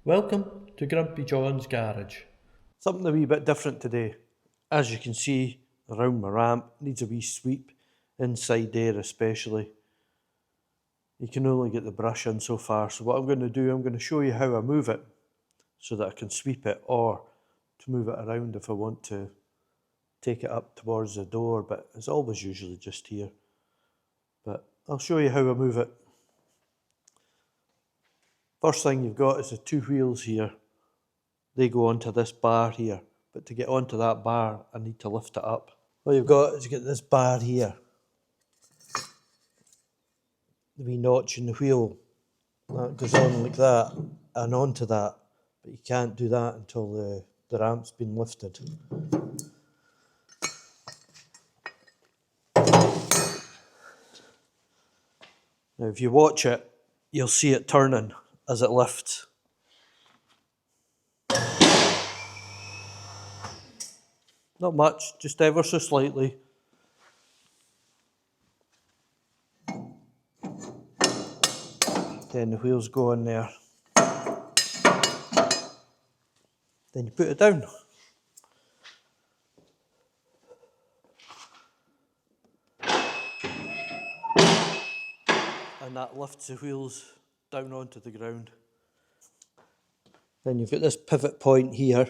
Welcome to Grumpy John's garage. Something a wee bit different today. As you can see around my ramp, needs a wee sweep, inside there especially. You can only get the brush in so far, so what I'm going to do, I'm going to show you how I move it so that I can sweep it, or to move it around if I want to take it up towards the door, but it's always usually just here. But I'll show you how I move it. First thing you've got is the two wheels here. They go onto this bar here, but to get onto that bar I need to lift it up. All you've got is you get this bar here, the wee notch in the wheel, that goes on like that and onto that, but you can't do that until the ramp's been lifted. Now if you watch it, you'll see it turning as it lifts. Not much, just ever so slightly. Then the wheels go in there. Then you put it down. And that lifts the wheels down onto the ground. Then you've got this pivot point here.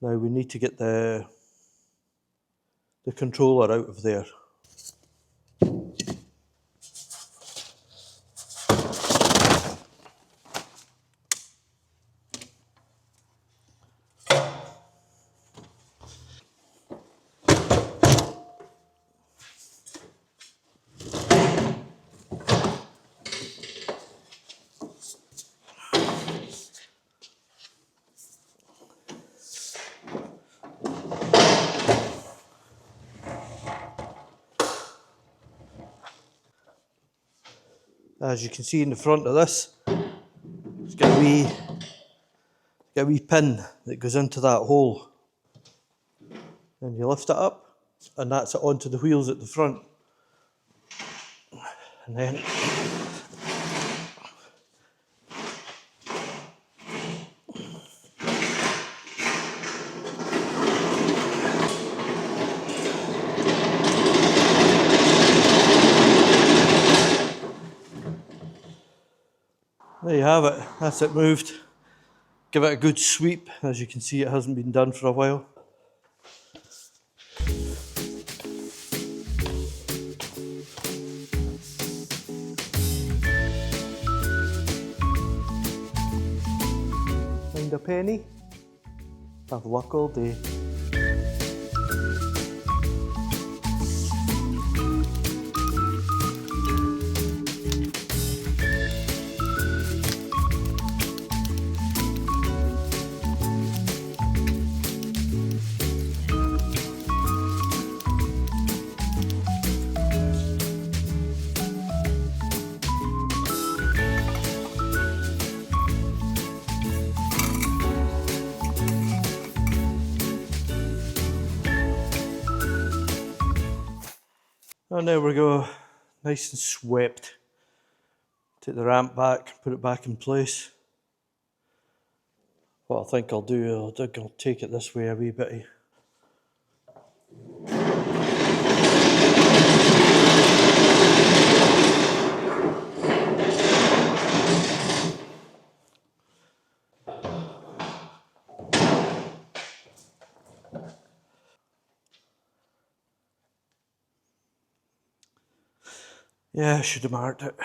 Now we need to get the controller out of there. As you can see in the front of this, it's got a wee pin that goes into that hole. And you lift it up, and that's it onto the wheels at the front. And then there you have it, that's it moved. Give it a good sweep. As you can see, it hasn't been done for a while. Find a penny, have luck all day. And there we go, nice and swept. Take the ramp back, put it back in place. What I think I'll do, I'll take it this way a wee bit. Yeah, I should have marked it.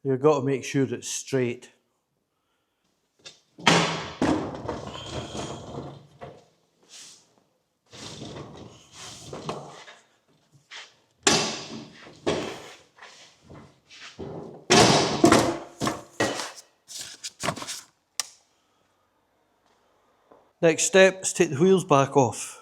You've got to make sure it's straight. Next step is take the wheels back off.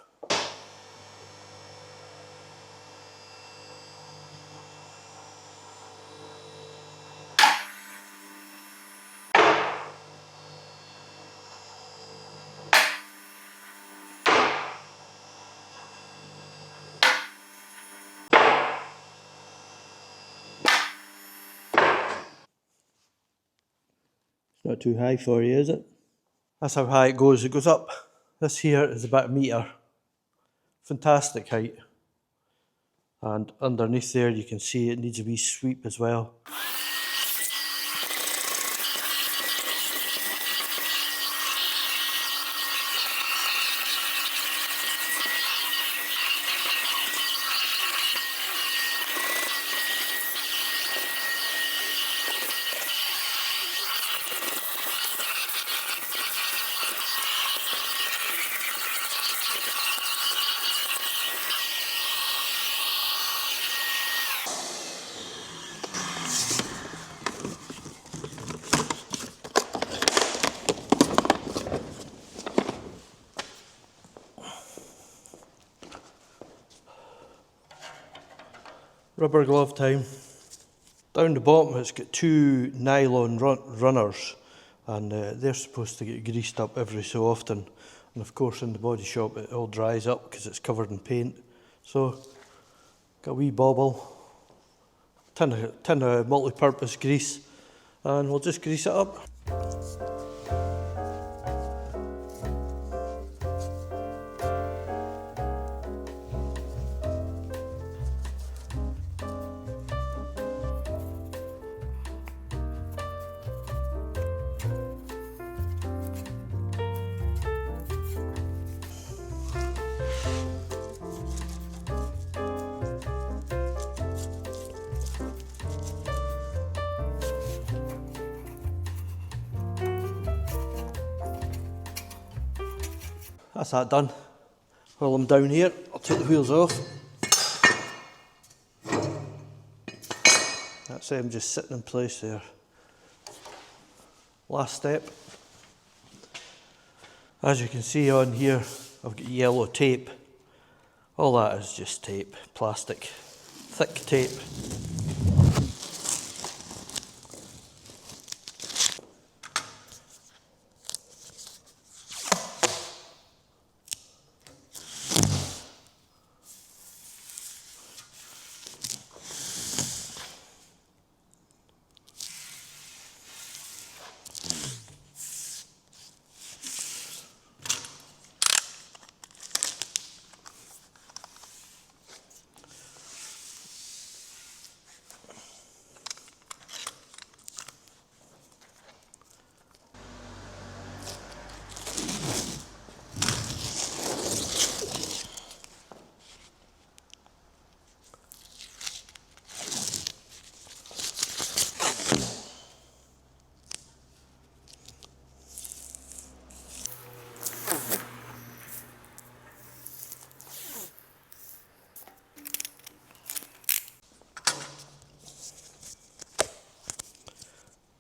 It's not too high for you, is it? That's how high it goes. It goes up. This here is about a metre. Fantastic height. And underneath there you can see it needs a wee sweep as well. Rubber glove time. Down the bottom it's got two nylon runners, and they're supposed to get greased up every so often, and of course in the body shop it all dries up because it's covered in paint. So got a wee bobble, tin of multi-purpose grease, and we'll just grease it up. That's that done. While I'm down here, I'll take the wheels off. That's them just sitting in place there. Last step. As you can see on here, I've got yellow tape. All that is just tape, plastic, thick tape.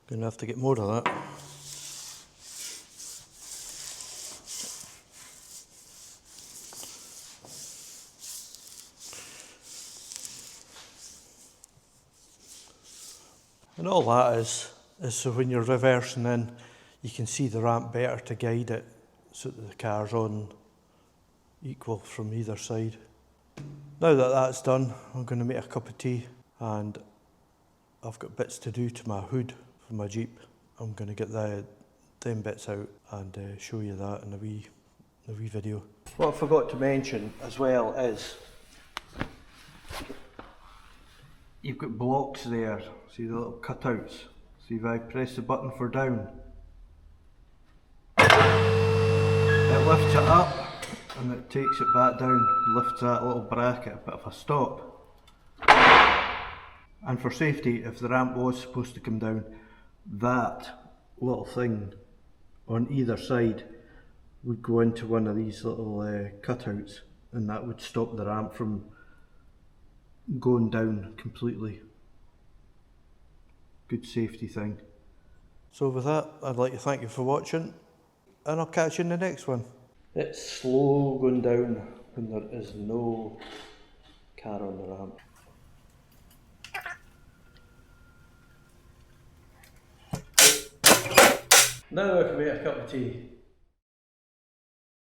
Gonna have to get more of that. And all that is so when you're reversing in, you can see the ramp better to guide it so that the car's on equal from either side. Now that that's done, I'm going to make a cup of tea, and I've got bits to do to my hood for my Jeep. I'm going to get them bits out and show you that in a wee video. What I forgot to mention as well is you've got blocks there, see the little cutouts. See if I press the button for down, it lifts it up and it takes it back down, lifts that little bracket, a bit of a stop. And for safety, if the ramp was supposed to come down, that little thing on either side would go into one of these little cutouts, and that would stop the ramp from going down completely. Good safety thing. So with that, I'd like to thank you for watching, and I'll catch you in the next one. It's slow going down when there is no car on the ramp. Now I can make a cup of tea.